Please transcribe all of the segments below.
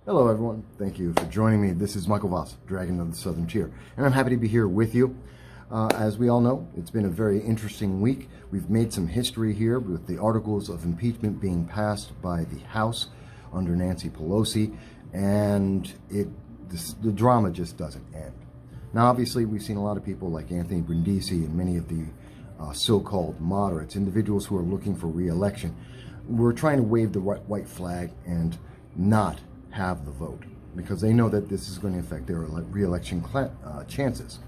Hello everyone, thank you for joining me. This is Michael Voss, Dragon of the Southern Tier, and I'm happy to be here with you. As we all know, it's been a very interesting week. We've made some history here with the Articles of Impeachment being passed by the House under Nancy Pelosi, and the drama just doesn't end. Now obviously we've seen a lot of people like Anthony Brindisi and many of the so-called moderates, individuals who are looking for re-election. We're trying to wave the white flag and not have the vote because they know that this is going to affect their re-election chances.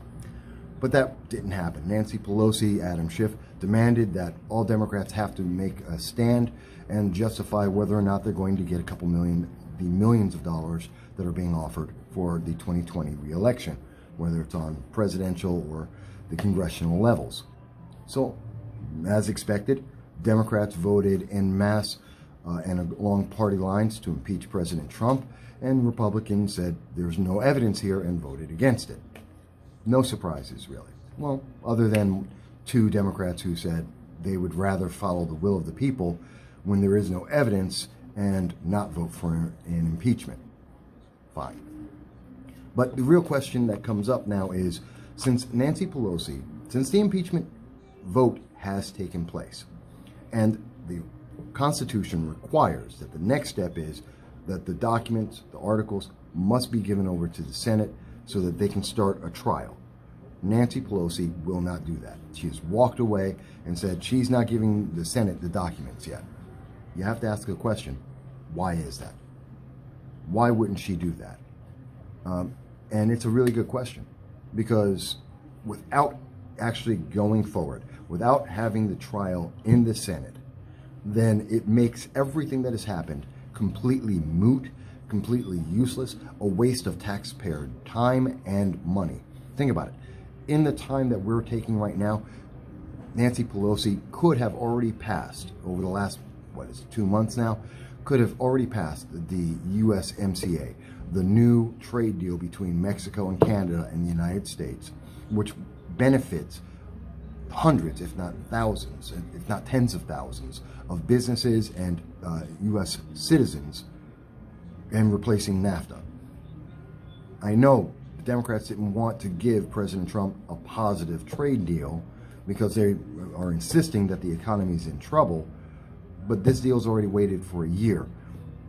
But that didn't happen. Nancy Pelosi, Adam Schiff demanded that all Democrats have to make a stand and justify whether or not they're going to get the millions of dollars that are being offered for the 2020 re-election, whether it's on presidential or the congressional levels. So, as expected, Democrats voted en masse and along party lines to impeach President Trump, and Republicans said there's no evidence here and voted against it. No surprises, really. Well, other than two Democrats who said they would rather follow the will of the people when there is no evidence and not vote for an impeachment. Fine. But the real question that comes up now is, since the impeachment vote has taken place, and the Constitution requires that the next step is that the documents, the articles, must be given over to the Senate so that they can start a trial. Nancy Pelosi will not do that. She has walked away and said she's not giving the Senate the documents yet. You have to ask the question, why is that? Why wouldn't she do that? And it's a really good question, because without actually going forward, without having the trial in the Senate, then it makes everything that has happened completely moot, completely useless, a waste of taxpayer time and money. Think about it. In the time that we're taking right now, Nancy Pelosi could have already passed, over the last, 2 months now, could have already passed the USMCA, the new trade deal between Mexico and Canada and the United States, which benefits hundreds, if not thousands, if not tens of thousands of businesses and U.S. citizens, and replacing NAFTA. I know the Democrats didn't want to give President Trump a positive trade deal because they are insisting that the economy is in trouble, but this deal's already waited for a year.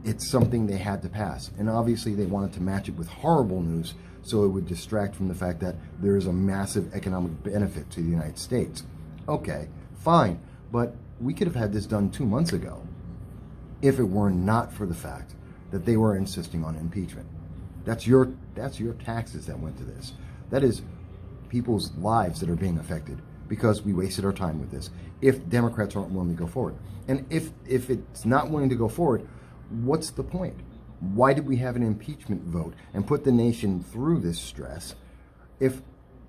It's something they had to pass, and obviously they wanted to match it with horrible news so it would distract from the fact that there is a massive economic benefit to the United States. Okay, fine, but we could have had this done 2 months ago if it were not for the fact that they were insisting on impeachment. That's your taxes that went to this. That is people's lives that are being affected because we wasted our time with this, if Democrats aren't willing to go forward. And if it's not willing to go forward, what's the point? Why did we have an impeachment vote and put the nation through this stress if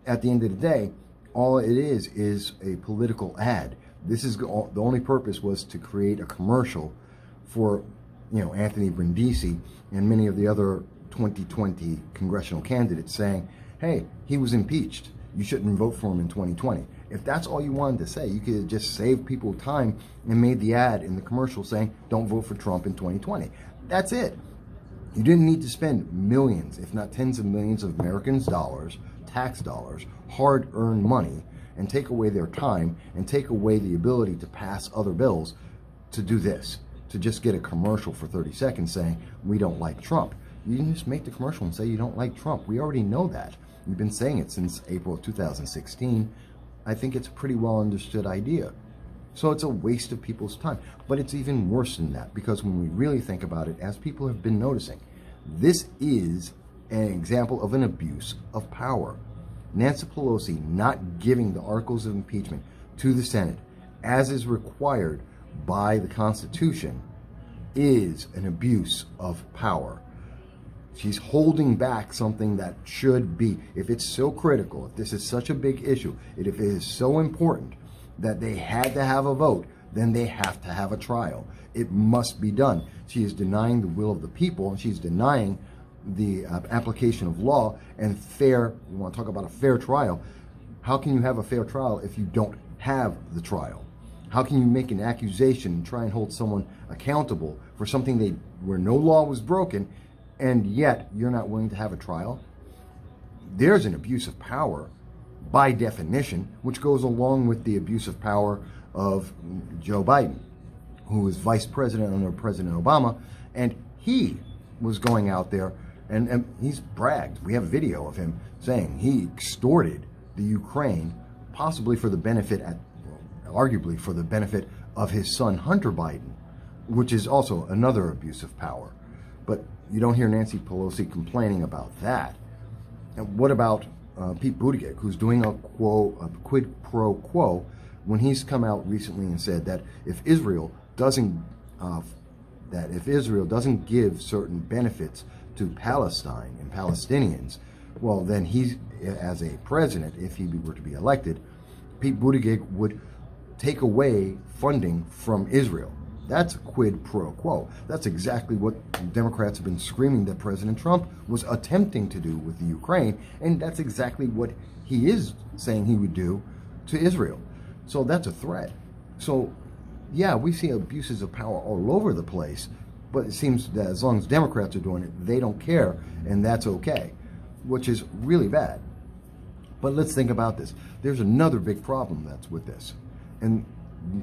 at the end of the day, all it is a political ad? The only purpose was to create a commercial for, Anthony Brindisi and many of the other 2020 congressional candidates saying, hey, he was impeached. You shouldn't vote for him in 2020. If that's all you wanted to say, you could have just saved people time and made the ad in the commercial saying, don't vote for Trump in 2020. That's it. You didn't need to spend millions, if not tens of millions of Americans' dollars, tax dollars, hard-earned money, and take away their time and take away the ability to pass other bills to do this, to just get a commercial for 30 seconds saying, we don't like Trump. You can just make the commercial and say you don't like Trump. We already know that. You've been saying it since April of 2016. I think it's a pretty well understood idea. So it's a waste of people's time. But it's even worse than that, because when we really think about it, as people have been noticing, this is an example of an abuse of power. Nancy Pelosi not giving the Articles of Impeachment to the Senate, as is required by the Constitution, is an abuse of power. She's holding back something that should be, if it's so critical, if this is such a big issue, if it is so important that they had to have a vote, then they have to have a trial. It must be done. She is denying the will of the people, and she's denying the application of law and fair. You want to talk about a fair trial? How can you have a fair trial if you don't have the trial? How can you make an accusation and try and hold someone accountable for something where no law was broken and yet you're not willing to have a trial. There's an abuse of power by definition, which goes along with the abuse of power of Joe Biden, who was vice president under President Obama, and he was going out there and he's bragged. We have a video of him saying he extorted the Ukraine, possibly for the benefit, arguably for the benefit of his son Hunter Biden, which is also another abuse of power. But you don't hear Nancy Pelosi complaining about that. And what about Pete Buttigieg, who's doing a quid pro quo, when he's come out recently and said that if Israel doesn't give certain benefits to Palestine and Palestinians, well, then he's, as a president, if he were to be elected, Pete Buttigieg would take away funding from Israel. That's a quid pro quo. That's exactly what Democrats have been screaming that President Trump was attempting to do with the Ukraine, and that's exactly what he is saying he would do to Israel. So that's a threat. So, yeah, we see abuses of power all over the place, but it seems that as long as Democrats are doing it, they don't care, and that's okay, which is really bad. But let's think about this. There's another big problem that's with this. And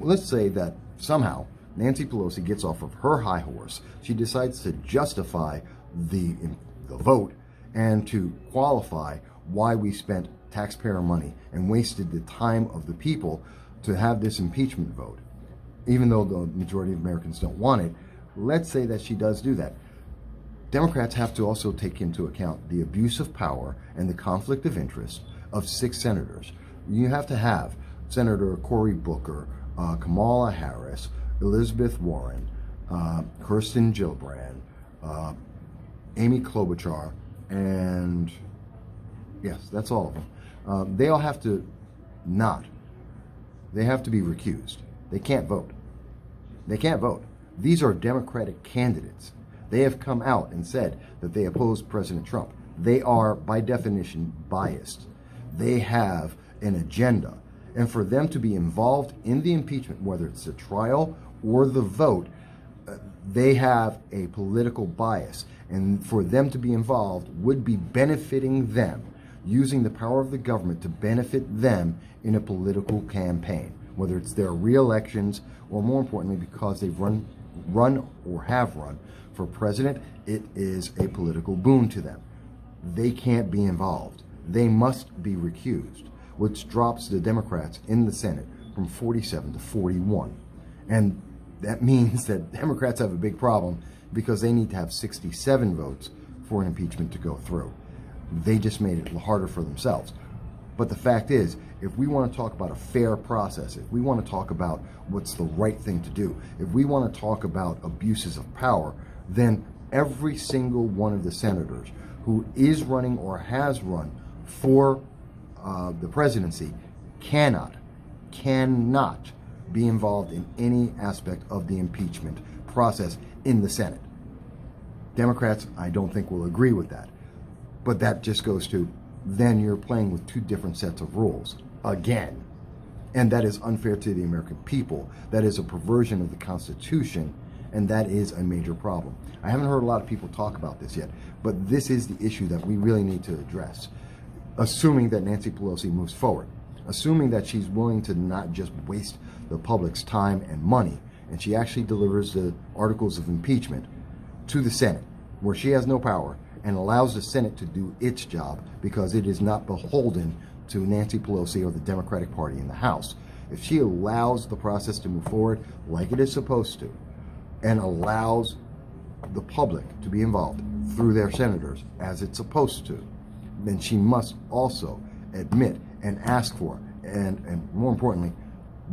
let's say that somehow Nancy Pelosi gets off of her high horse. She decides to justify the vote and to qualify why we spent taxpayer money and wasted the time of the people to have this impeachment vote. Even though the majority of Americans don't want it, let's say that she does do that. Democrats have to also take into account the abuse of power and the conflict of interest of 6 senators. You have to have Senator Cory Booker, Kamala Harris, Elizabeth Warren, Kirsten Gillibrand, Amy Klobuchar, and yes, that's all of them. They all have to they have to be recused. They can't vote. They can't vote. These are Democratic candidates. They have come out and said that they oppose President Trump. They are, by definition, biased. They have an agenda. And for them to be involved in the impeachment, whether it's the trial or the vote, they have a political bias. And for them to be involved would be benefiting them, using the power of the government to benefit them in a political campaign, whether it's their re-elections or, more importantly, because they've run or have run for president, it is a political boon to them. They can't be involved. They must be recused, which drops the Democrats in the Senate from 47 to 41. And that means that Democrats have a big problem because they need to have 67 votes for an impeachment to go through. They just made it harder for themselves. But the fact is, if we want to talk about a fair process, if we want to talk about what's the right thing to do, if we want to talk about abuses of power, then every single one of the senators who is running or has run for the presidency cannot be involved in any aspect of the impeachment process in the Senate. Democrats, I don't think, will agree with that. But that just goes to, then you're playing with 2 different sets of rules again. And that is unfair to the American people. That is a perversion of the Constitution, and that is a major problem. I haven't heard a lot of people talk about this yet, but this is the issue that we really need to address. Assuming that Nancy Pelosi moves forward, assuming that she's willing to not just waste the public's time and money, and she actually delivers the Articles of Impeachment to the Senate, where she has no power, and allows the Senate to do its job because it is not beholden to Nancy Pelosi or the Democratic Party in the House. If she allows the process to move forward like it is supposed to, and allows the public to be involved through their senators as it's supposed to, then she must also admit and ask for, and more importantly,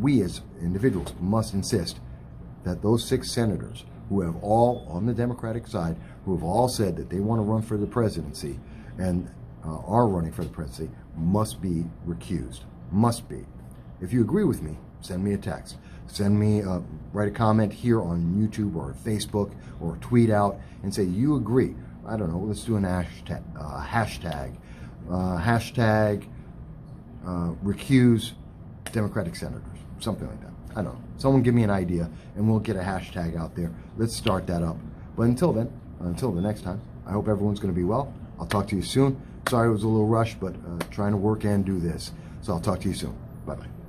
we as individuals must insist that those 6 senators who have all, on the Democratic side, who have all said that they want to run for the presidency and are running for the presidency, must be recused. Must be. If you agree with me, send me a text. Send me, write a comment here on YouTube or Facebook, or tweet out and say you agree. I don't know, let's do an hashtag. Recuse Democratic senators. Something like that. I don't know. Someone give me an idea and we'll get a hashtag out there. Let's start that up. But until then, until the next time, I hope everyone's going to be well. I'll talk to you soon. Sorry it was a little rushed, but trying to work and do this. So I'll talk to you soon. Bye-bye.